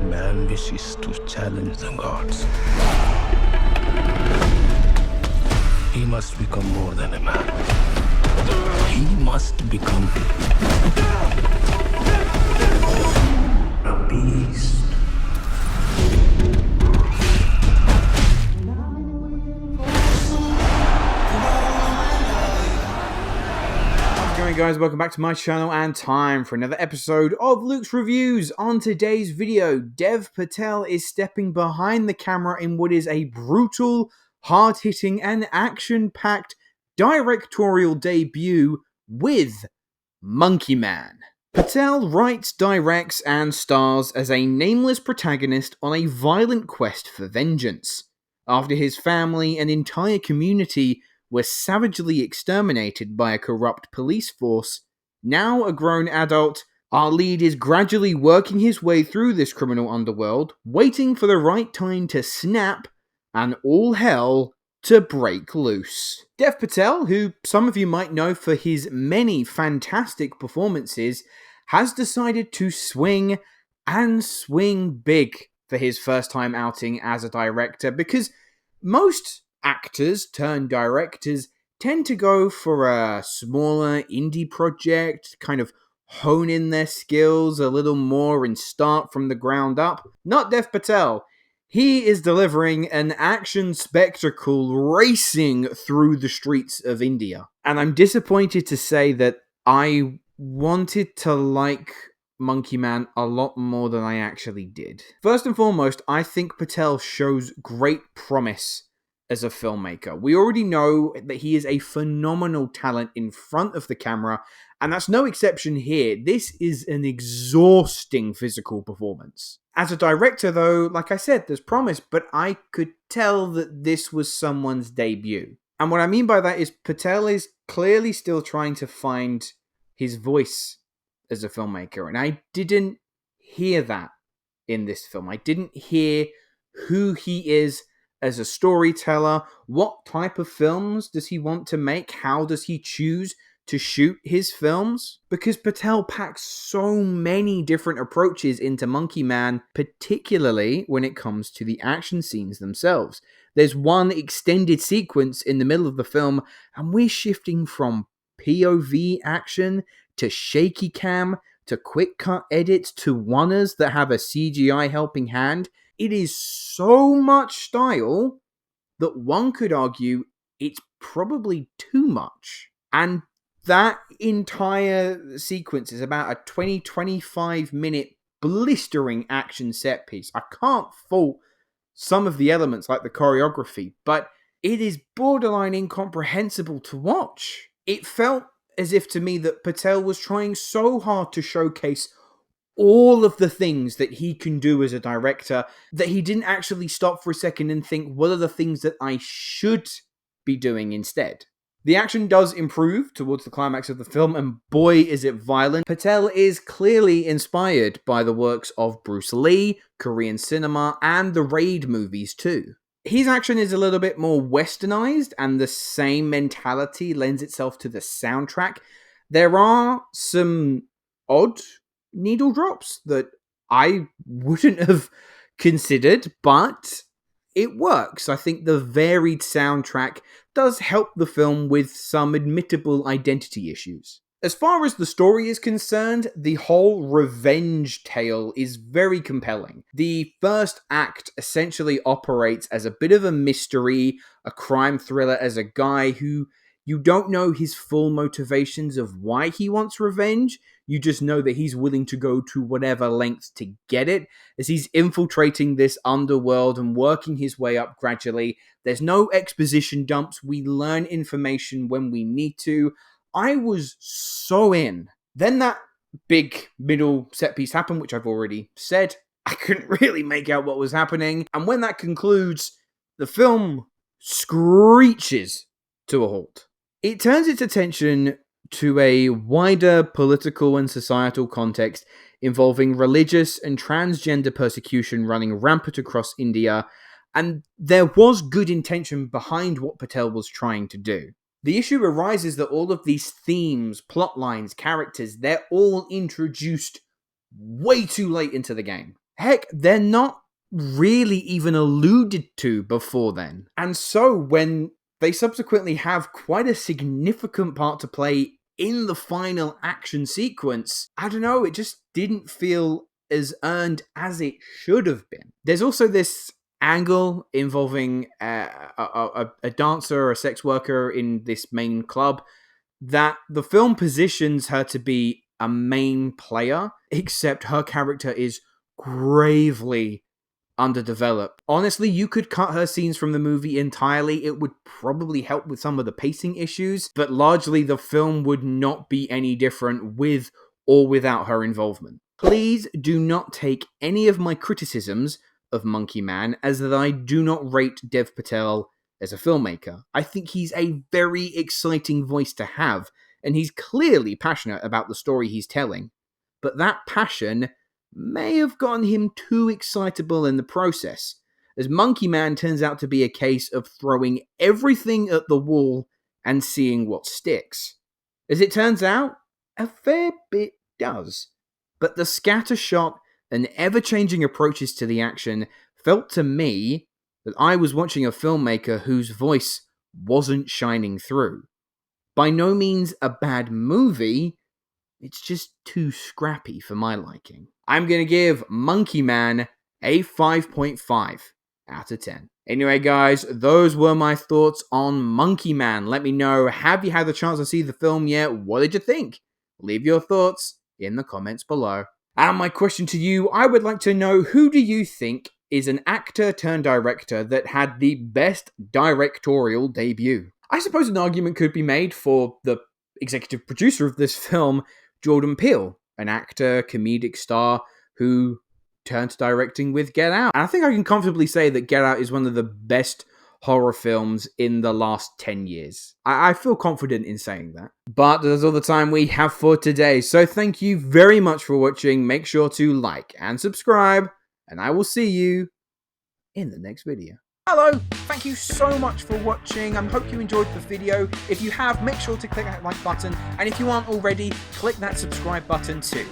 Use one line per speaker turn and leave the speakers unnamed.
Man wishes to challenge the gods. He must become more than a man. He must become a beast.
Guys, welcome back to my channel and time for another episode of Luke's Reviews. On today's video, Dev Patel is stepping behind the camera in what is a brutal, hard-hitting and action-packed directorial debut with Monkey Man. Patel writes, directs and stars as a nameless protagonist on a violent quest for vengeance. After his family and entire community were savagely exterminated by a corrupt police force, now a grown adult, our lead is gradually working his way through this criminal underworld, waiting for the right time to snap and all hell to break loose. Dev Patel, who some of you might know for his many fantastic performances, has decided to swing and swing big for his first time outing as a director, because most actors turned directors tend to go for a smaller indie project, kind of hone in their skills a little more and start from the ground up. Not Dev Patel. He is delivering an action spectacle racing through the streets of India. And I'm disappointed to say that I wanted to like Monkey Man a lot more than I actually did. First and foremost, I think Patel shows great promise as a filmmaker. We already know that he is a phenomenal talent in front of the camera, and that's no exception here. This is an exhausting physical performance. As a director, though, like I said, there's promise, but I could tell that this was someone's debut. And what I mean by that is Patel is clearly still trying to find his voice as a filmmaker, and I didn't hear that in this film. I didn't hear who he is as a storyteller. What type of films does he want to make? How does he choose to shoot his films? Because Patel packs so many different approaches into Monkey Man, particularly when it comes to the action scenes themselves. There's one extended sequence in the middle of the film, and we're shifting from POV action to shaky cam to quick cut edits to oneers that have a CGI helping hand. It is so much style that one could argue it's probably too much. And that entire sequence is about a 20-25 minute blistering action set piece. I can't fault some of the elements like the choreography, but it is borderline incomprehensible to watch. It felt as if to me that Patel was trying so hard to showcase all of the things that he can do as a director that he didn't actually stop for a second and think, what are the things that I should be doing instead? The action does improve towards the climax of the film, and boy is it violent. Patel is clearly inspired by the works of Bruce Lee, Korean cinema, and the Raid movies too. His action is a little bit more westernized, and the same mentality lends itself to the soundtrack. There are some odd needle drops that I wouldn't have considered, but it works. I think the varied soundtrack does help the film with some admittable identity issues. As far as the story is concerned, the whole revenge tale is very compelling. The first act essentially operates as a bit of a mystery, a crime thriller, as a guy who you don't know his full motivations of why he wants revenge. You just know that he's willing to go to whatever lengths to get it, as he's infiltrating this underworld and working his way up gradually. There's no exposition dumps. We learn information when we need to. I was so in. Then that big middle set piece happened, which I've already said. I couldn't really make out what was happening. And when that concludes, the film screeches to a halt. It turns its attention to a wider political and societal context involving religious and transgender persecution running rampant across India, and there was good intention behind what Patel was trying to do. The issue arises that all of these themes, plot lines, characters, they're all introduced way too late into the game. Heck, they're not really even alluded to before then. And so when they subsequently have quite a significant part to play in the final action sequence, I don't know, it just didn't feel as earned as it should have been. There's also this angle involving a dancer or a sex worker in this main club that the film positions her to be a main player, except her character is gravely underdeveloped. Honestly, you could cut her scenes from the movie entirely. It would probably help with some of the pacing issues, but largely the film would not be any different with or without her involvement. Please do not take any of my criticisms of Monkey Man as that I do not rate Dev Patel as a filmmaker. I think he's a very exciting voice to have, and he's clearly passionate about the story he's telling. But that passion may have gotten him too excitable in the process, as Monkey Man turns out to be a case of throwing everything at the wall and seeing what sticks. As it turns out, a fair bit does. But the scattershot and ever-changing approaches to the action felt to me that I was watching a filmmaker whose voice wasn't shining through. By no means a bad movie, it's just too scrappy for my liking. I'm going to give Monkey Man a 5.5 out of 10. Anyway, guys, those were my thoughts on Monkey Man. Let me know, have you had the chance to see the film yet? What did you think? Leave your thoughts in the comments below. And my question to you, I would like to know, who do you think is an actor turned director that had the best directorial debut? I suppose an argument could be made for the executive producer of this film, Jordan Peele, an actor, comedic star who turned to directing with Get Out. And I think I can comfortably say that Get Out is one of the best horror films in the last 10 years. I feel confident in saying that. But that's all the time we have for today. So thank you very much for watching. Make sure to like and subscribe, and I will see you in the next video. Hello, thank you so much for watching. I hope you enjoyed the video. If you have, make sure to click that like button, and if you aren't already, click that subscribe button too.